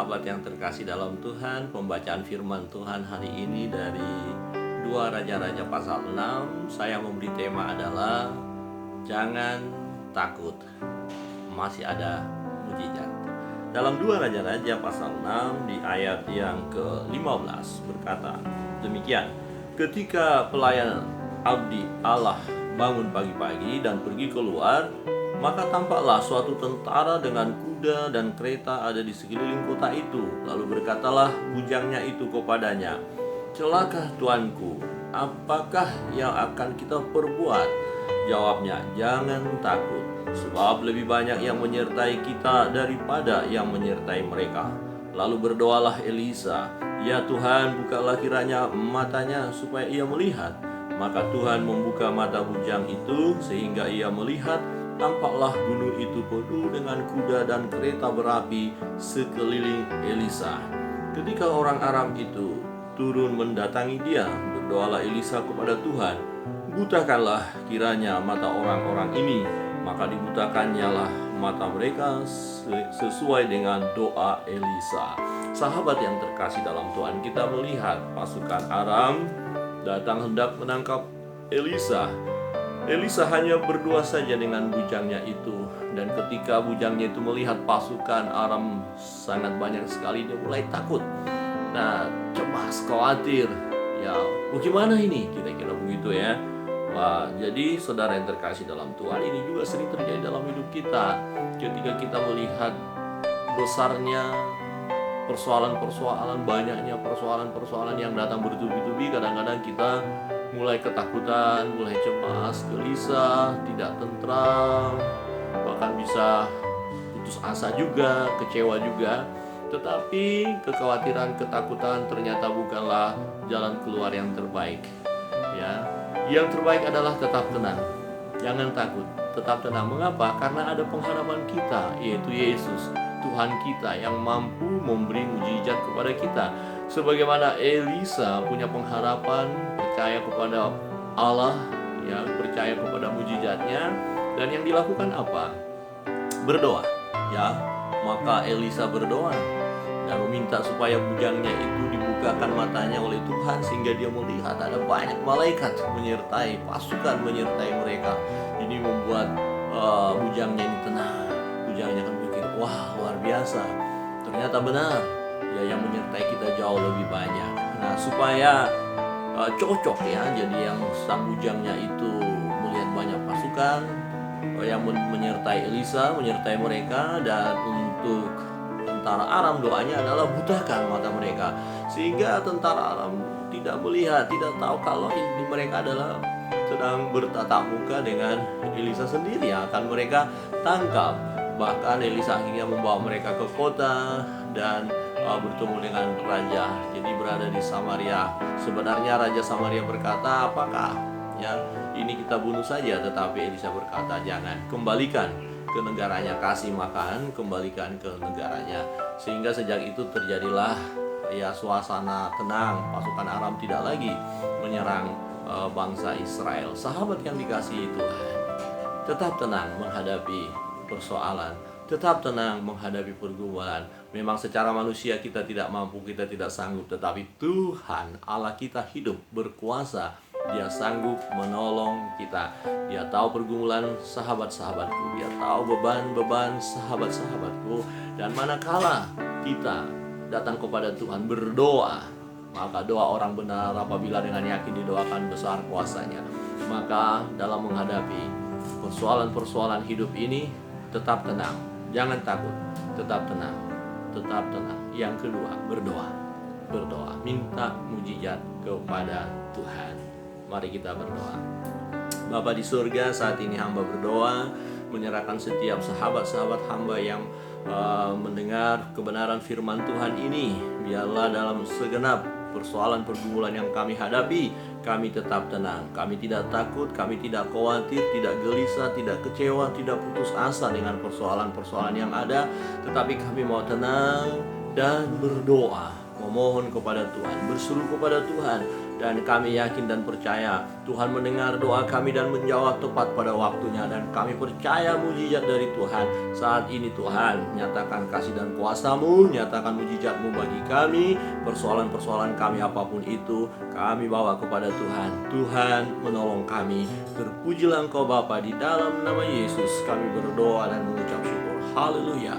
sahabat yang terkasih dalam Tuhan, pembacaan firman Tuhan hari ini dari 2 Raja-Raja pasal 6. Saya memberi tema adalah jangan takut, masih ada mujizat. Dalam 2 Raja-Raja pasal 6 di ayat yang ke-15 berkata demikian: ketika pelayan abdi Allah bangun pagi-pagi dan pergi keluar, maka tampaklah suatu tentara dengan kuda dan kereta ada di sekeliling kota itu. Lalu berkatalah bujangnya itu kepadanya, "Celaka tuanku, apakah yang akan kita perbuat?" Jawabnya, "Jangan takut, sebab lebih banyak yang menyertai kita daripada yang menyertai mereka." Lalu berdoalah Elisa, "Ya Tuhan, bukalah kiranya matanya supaya ia melihat." Maka Tuhan membuka mata bujang itu sehingga ia melihat. Tampaklah gunung itu penuh dengan kuda dan kereta berapi sekeliling Elisa. Ketika orang Aram itu turun mendatangi dia, berdoalah Elisa kepada Tuhan, "Butakanlah kiranya mata orang-orang ini." Maka dibutakannyalah mata mereka sesuai dengan doa Elisa. Sahabat yang terkasih dalam Tuhan, kita melihat pasukan Aram datang hendak menangkap Elisa. Elisa hanya berdua saja dengan bujangnya itu. Dan ketika bujangnya itu melihat pasukan Aram sangat banyak sekali, dia mulai takut. Nah, cemas, khawatir. Ya, bagaimana ini? Kira-kira begitu ya. Wah, jadi saudara yang terkasih dalam Tuhan, ini juga sering terjadi dalam hidup kita. Ketika kita melihat besarnya persoalan-persoalan, banyaknya persoalan-persoalan yang datang bertubi-tubi, kadang-kadang kita mulai ketakutan, mulai cemas, gelisah, tidak tentram, bahkan bisa putus asa juga, kecewa juga. Tetapi kekhawatiran, ketakutan ternyata bukanlah jalan keluar yang terbaik. Ya, yang terbaik adalah tetap tenang, jangan takut, tetap tenang. Mengapa? Karena ada pengharapan kita, yaitu Yesus, Tuhan kita yang mampu memberi mujizat kepada kita. Sebagaimana Elisa punya pengharapan, percaya kepada Allah, ya, percaya kepada mujizatnya, dan yang dilakukan apa? Berdoa, ya. Maka Elisa berdoa dan meminta supaya bujangnya itu dibukakan matanya oleh Tuhan sehingga dia melihat ada banyak malaikat menyertai, pasukan menyertai mereka. Ini membuat bujangnya ini tenang. Bujangnya kan berpikir, wah, luar biasa, ternyata benar ya, yang menyertai kita jauh lebih banyak. Nah, supaya cocok ya, jadi yang sang bujangnya itu melihat banyak pasukan yang menyertai Elisa, menyertai mereka. Dan untuk tentara Aram, doanya adalah butakan mata mereka, sehingga tentara Aram tidak melihat, tidak tahu kalau ini mereka adalah sedang bertatap muka dengan Elisa sendiri yang akan mereka tangkap. Bahkan Elisa akhirnya membawa mereka ke kota dan bertemu dengan raja. Jadi berada di Samaria. Sebenarnya Raja Samaria berkata, "Apakah ya ini kita bunuh saja?" Tetapi Elisa berkata, "Jangan, kembalikan ke negaranya, kasih makan, kembalikan ke negaranya." Sehingga sejak itu terjadilah ya suasana tenang. Pasukan Aram tidak lagi menyerang bangsa Israel. Sahabat yang dikasihi Tuhan, tetap tenang menghadapi persoalan, tetap tenang menghadapi pergumulan. Memang secara manusia kita tidak mampu, kita tidak sanggup, tetapi Tuhan Allah kita hidup, berkuasa. Dia sanggup menolong kita. Dia tahu pergumulan sahabat-sahabatku, dia tahu beban-beban sahabat-sahabatku. Dan manakala kita datang kepada Tuhan berdoa, maka doa orang benar apabila dengan yakin didoakan besar kuasanya. Maka dalam menghadapi persoalan-persoalan hidup ini, tetap tenang, jangan takut, tetap tenang, tetap tenang. Yang kedua, berdoa, minta mujizat kepada Tuhan. Mari kita berdoa. Bapa di surga, saat ini hamba berdoa, menyerahkan setiap sahabat-sahabat hamba yang mendengar kebenaran firman Tuhan ini. Biarlah dalam segenap persoalan pergumulan yang kami hadapi, kami tetap tenang, kami tidak takut, kami tidak khawatir, tidak gelisah, tidak kecewa, tidak putus asa dengan persoalan-persoalan yang ada. Tetapi kami mau tenang dan berdoa, memohon kepada Tuhan, berseru kepada Tuhan. Dan kami yakin dan percaya Tuhan mendengar doa kami dan menjawab tepat pada waktunya. Dan kami percaya mujizat dari Tuhan. Saat ini Tuhan, nyatakan kasih dan kuasa-Mu, nyatakan mujizat-Mu bagi kami. Persoalan-persoalan kami apapun itu, kami bawa kepada Tuhan. Tuhan menolong kami. Terpujilah Engkau Bapa, di dalam nama Yesus kami berdoa dan mengucap syukur. Haleluya.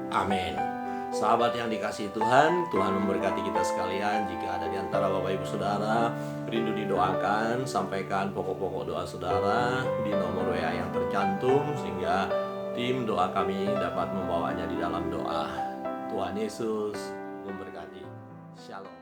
Amin. Sahabat yang dikasihi Tuhan, Tuhan memberkati kita sekalian. Jika ada di antara Bapak Ibu Saudara rindu didoakan, sampaikan pokok-pokok doa saudara di nomor WA yang tercantum, sehingga tim doa kami dapat membawanya di dalam doa. Tuhan Yesus memberkati. Shalom.